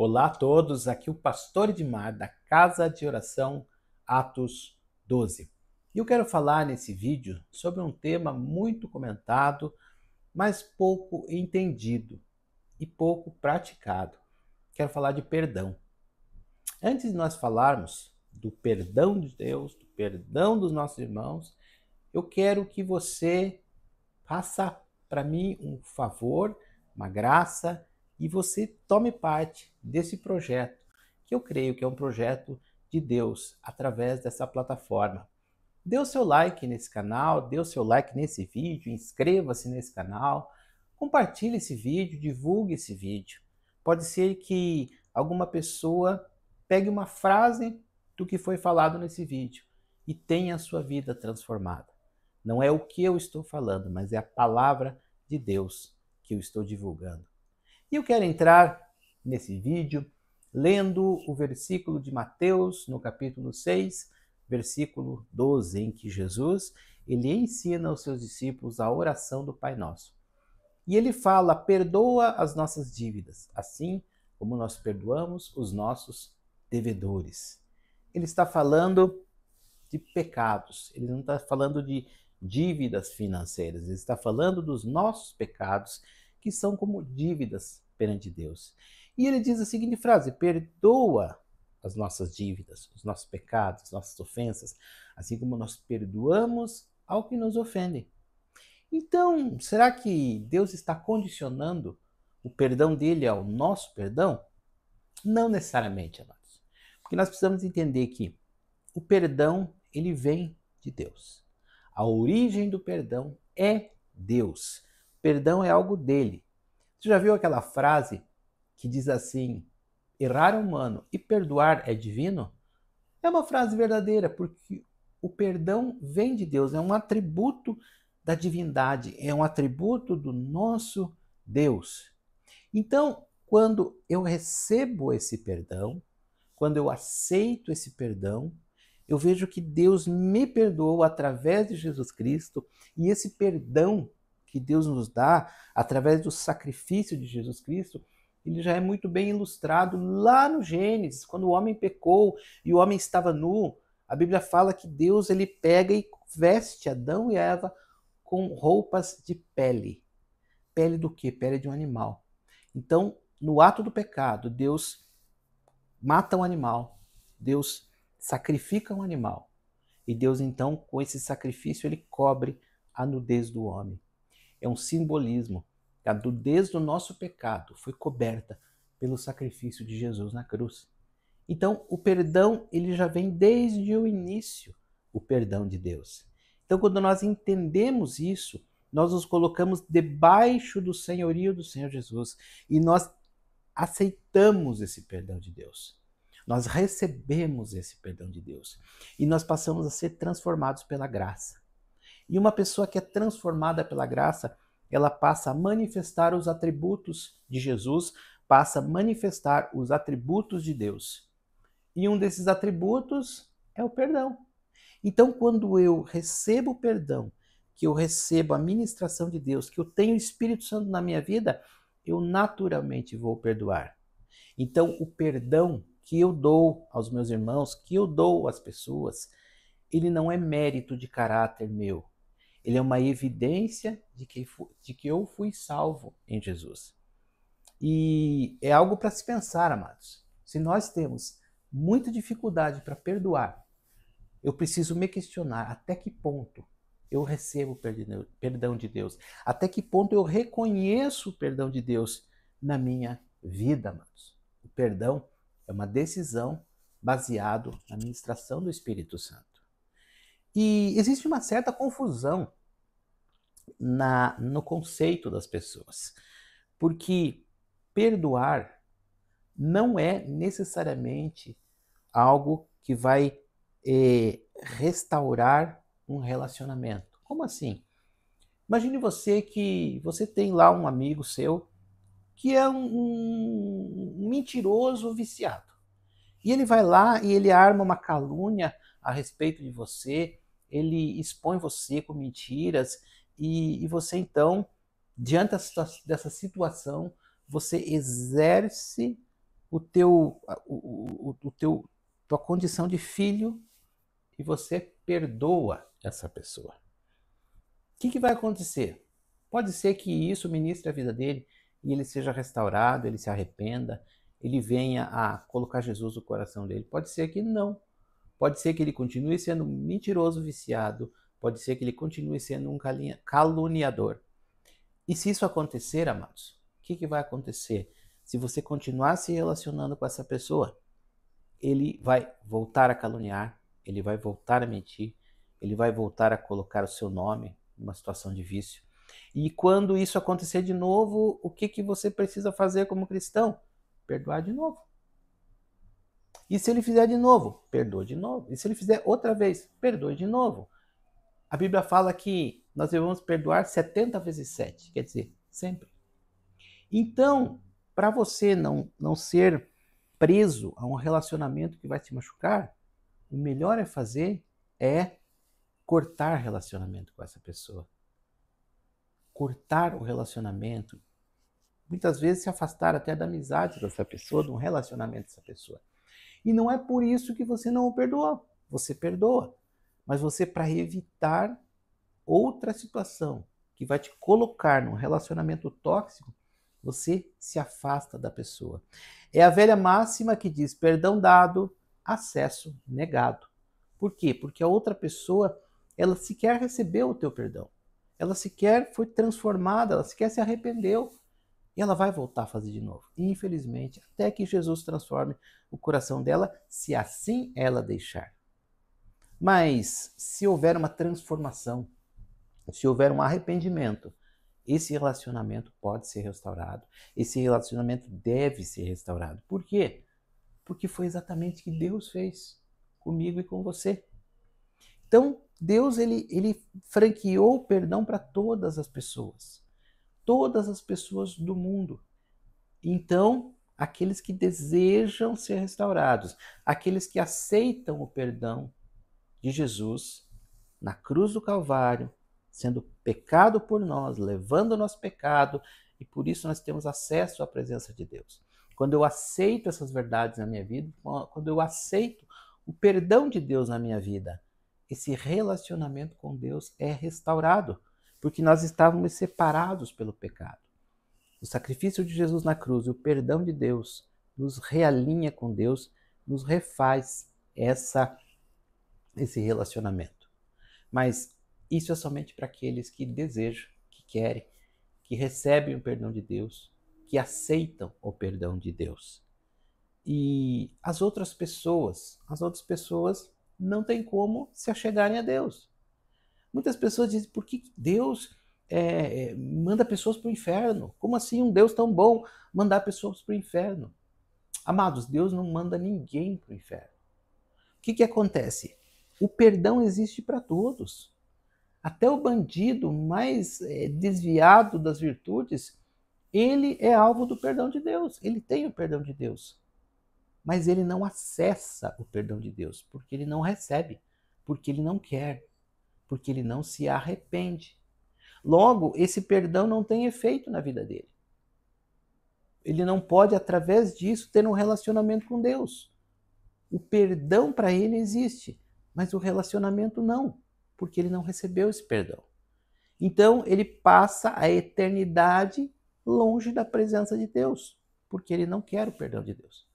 Olá a todos, aqui o Pastor Edmar da Casa de Oração Atos 12. E eu quero falar nesse vídeo sobre um tema muito comentado, mas pouco entendido e pouco praticado. Quero falar de perdão. Antes de nós falarmos do perdão de Deus, do perdão dos nossos irmãos, eu quero que você faça para mim um favor, uma graça, e você tome parte desse projeto, que eu creio que é um projeto de Deus, através dessa plataforma. Dê o seu like nesse canal, dê o seu like nesse vídeo, inscreva-se nesse canal, compartilhe esse vídeo, divulgue esse vídeo. Pode ser que alguma pessoa pegue uma frase do que foi falado nesse vídeo e tenha a sua vida transformada. Não é o que eu estou falando, mas é a palavra de Deus que eu estou divulgando. E eu quero entrar nesse vídeo lendo o versículo de Mateus, no capítulo 6, versículo 12, em que Jesus ele ensina aos seus discípulos a oração do Pai Nosso. E ele fala: perdoa as nossas dívidas, assim como nós perdoamos os nossos devedores. Ele está falando de pecados, ele não está falando de dívidas financeiras, ele está falando dos nossos pecados, que são como dívidas perante Deus. E ele diz a seguinte frase: perdoa as nossas dívidas, os nossos pecados, as nossas ofensas, assim como nós perdoamos ao que nos ofende. Então, será que Deus está condicionando o perdão dele ao nosso perdão? Não necessariamente, amados. Porque nós precisamos entender que o perdão, ele vem de Deus. A origem do perdão é Deus. Perdão é algo dele. Você já viu aquela frase que diz assim: errar é humano e perdoar é divino? É uma frase verdadeira, porque o perdão vem de Deus, é um atributo da divindade, é um atributo do nosso Deus. Então, quando eu recebo esse perdão, quando eu aceito esse perdão, eu vejo que Deus me perdoou através de Jesus Cristo, e esse perdão que Deus nos dá através do sacrifício de Jesus Cristo, ele já é muito bem ilustrado lá no Gênesis, quando o homem pecou e o homem estava nu. A Bíblia fala que Deus ele pega e veste Adão e Eva com roupas de pele. Pele do quê? Pele de um animal. Então, no ato do pecado, Deus mata um animal, Deus sacrifica um animal. E Deus, então, com esse sacrifício, ele cobre a nudez do homem. É um simbolismo. A nudez do nosso pecado foi coberta pelo sacrifício de Jesus na cruz. Então, o perdão, ele já vem desde o início, o perdão de Deus. Então, quando nós entendemos isso, nós nos colocamos debaixo do senhorio do Senhor Jesus e nós aceitamos esse perdão de Deus. Nós recebemos esse perdão de Deus e nós passamos a ser transformados pela graça. E uma pessoa que é transformada pela graça, ela passa a manifestar os atributos de Jesus, passa a manifestar os atributos de Deus. E um desses atributos é o perdão. Então, quando eu recebo o perdão, que eu recebo a ministração de Deus, que eu tenho o Espírito Santo na minha vida, eu naturalmente vou perdoar. Então, o perdão que eu dou aos meus irmãos, que eu dou às pessoas, ele não é mérito de caráter meu. Ele é uma evidência de que eu fui salvo em Jesus. E é algo para se pensar, amados. Se nós temos muita dificuldade para perdoar, eu preciso me questionar até que ponto eu recebo o perdão de Deus, até que ponto eu reconheço o perdão de Deus na minha vida, amados. O perdão é uma decisão baseada na ministração do Espírito Santo. E existe uma certa confusão no conceito das pessoas, porque perdoar não é necessariamente algo que vai restaurar um relacionamento. Como assim? Imagine você que você tem lá um amigo seu que é um mentiroso viciado. E ele vai lá e ele arma uma calúnia a respeito de você, ele expõe você com mentiras, e você então, diante dessa situação, você exerce tua condição de filho e você perdoa essa pessoa. O que vai acontecer? Pode ser que isso ministre a vida dele e ele seja restaurado, ele se arrependa, ele venha a colocar Jesus no coração dele. Pode ser que não. Pode ser que ele continue sendo um mentiroso viciado, pode ser que ele continue sendo um caluniador. E se isso acontecer, amados, o que vai acontecer? Se você continuar se relacionando com essa pessoa, ele vai voltar a caluniar, ele vai voltar a mentir, ele vai voltar a colocar o seu nome numa situação de vício. E quando isso acontecer de novo, o que você precisa fazer como cristão? Perdoar de novo. E se ele fizer de novo? Perdoa de novo. E se ele fizer outra vez? Perdoe de novo. A Bíblia fala que nós devemos perdoar 70 vezes 7, quer dizer, sempre. Então, para você não ser preso a um relacionamento que vai te machucar, o melhor é cortar relacionamento com essa pessoa. Cortar o relacionamento. Muitas vezes se afastar até da amizade dessa pessoa, de um relacionamento dessa pessoa. E não é por isso que você não o perdoa. Você perdoa. Mas você, para evitar outra situação que vai te colocar num relacionamento tóxico, você se afasta da pessoa. É a velha máxima que diz: perdão dado, acesso negado. Por quê? Porque a outra pessoa, ela sequer recebeu o teu perdão. Ela sequer foi transformada, ela sequer se arrependeu. E ela vai voltar a fazer de novo. E, infelizmente, até que Jesus transforme o coração dela, se assim ela deixar. Mas, se houver uma transformação, se houver um arrependimento, esse relacionamento pode ser restaurado. Esse relacionamento deve ser restaurado. Por quê? Porque foi exatamente o que Deus fez comigo e com você. Então, Deus ele franqueou o perdão para todas as pessoas. Todas as pessoas do mundo. Então, aqueles que desejam ser restaurados, aqueles que aceitam o perdão de Jesus na cruz do Calvário, sendo pecado por nós, levando o nosso pecado, e por isso nós temos acesso à presença de Deus. Quando eu aceito essas verdades na minha vida, quando eu aceito o perdão de Deus na minha vida, esse relacionamento com Deus é restaurado, porque nós estávamos separados pelo pecado. O sacrifício de Jesus na cruz e o perdão de Deus nos realinha com Deus, nos refaz esse relacionamento. Mas isso é somente para aqueles que desejam, que querem, que recebem o perdão de Deus, que aceitam o perdão de Deus. E as outras pessoas não têm como se achegarem a Deus. Muitas pessoas dizem: por que Deus manda pessoas para o inferno? Como assim um Deus tão bom mandar pessoas para o inferno? Amados, Deus não manda ninguém para o inferno. O que acontece? O perdão existe para todos. Até o bandido mais desviado das virtudes, ele é alvo do perdão de Deus. Ele tem o perdão de Deus. Mas ele não acessa o perdão de Deus, porque ele não recebe, porque ele não quer, porque ele não se arrepende. Logo, esse perdão não tem efeito na vida dele. Ele não pode, através disso, ter um relacionamento com Deus. O perdão para ele existe, mas o relacionamento não, porque ele não recebeu esse perdão. Então, ele passa a eternidade longe da presença de Deus, porque ele não quer o perdão de Deus.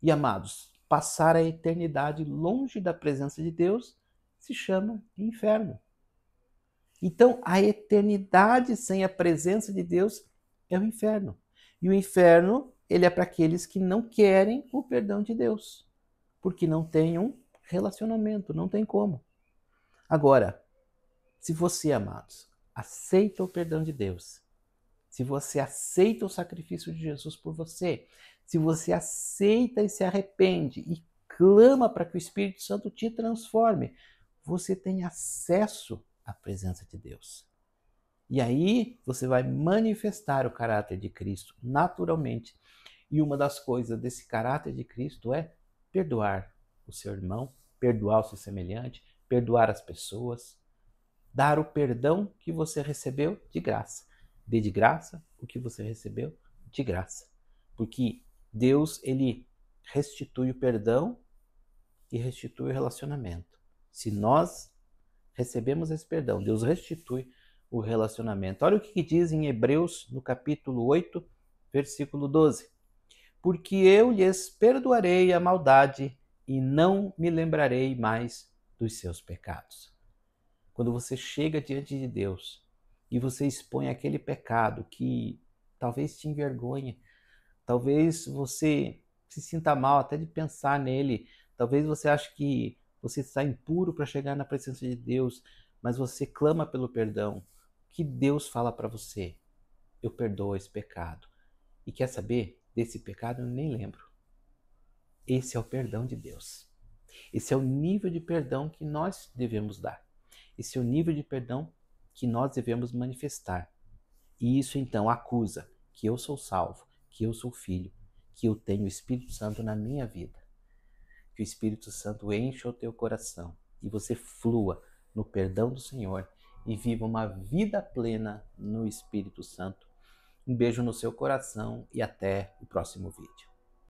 E, amados, passar a eternidade longe da presença de Deus se chama inferno. Então, a eternidade sem a presença de Deus é o inferno. E o inferno, ele é para aqueles que não querem o perdão de Deus, porque não tem um relacionamento, não tem como. Agora, se você, amados, aceita o perdão de Deus, se você aceita o sacrifício de Jesus por você, se você aceita e se arrepende e clama para que o Espírito Santo te transforme, você tem acesso à presença de Deus. E aí você vai manifestar o caráter de Cristo naturalmente. E uma das coisas desse caráter de Cristo é perdoar o seu irmão, perdoar o seu semelhante, perdoar as pessoas, dar o perdão que você recebeu de graça. Dê de graça o que você recebeu de graça. Porque Deus, ele restitui o perdão e restitui o relacionamento. Se nós recebemos esse perdão, Deus restitui o relacionamento. Olha o que diz em Hebreus, no capítulo 8, versículo 12. Porque eu lhes perdoarei a maldade e não me lembrarei mais dos seus pecados. Quando você chega diante de Deus e você expõe aquele pecado que talvez te envergonhe, talvez você se sinta mal até de pensar nele, talvez você ache que você está impuro para chegar na presença de Deus, mas você clama pelo perdão. O que Deus fala para você? Eu perdoo esse pecado. E quer saber? Desse pecado eu nem lembro. Esse é o perdão de Deus. Esse é o nível de perdão que nós devemos dar. Esse é o nível de perdão que nós devemos manifestar. E isso então acusa que eu sou salvo, que eu sou filho, que eu tenho o Espírito Santo na minha vida. Que o Espírito Santo encha o teu coração e você flua no perdão do Senhor e viva uma vida plena no Espírito Santo. Um beijo no seu coração e até o próximo vídeo.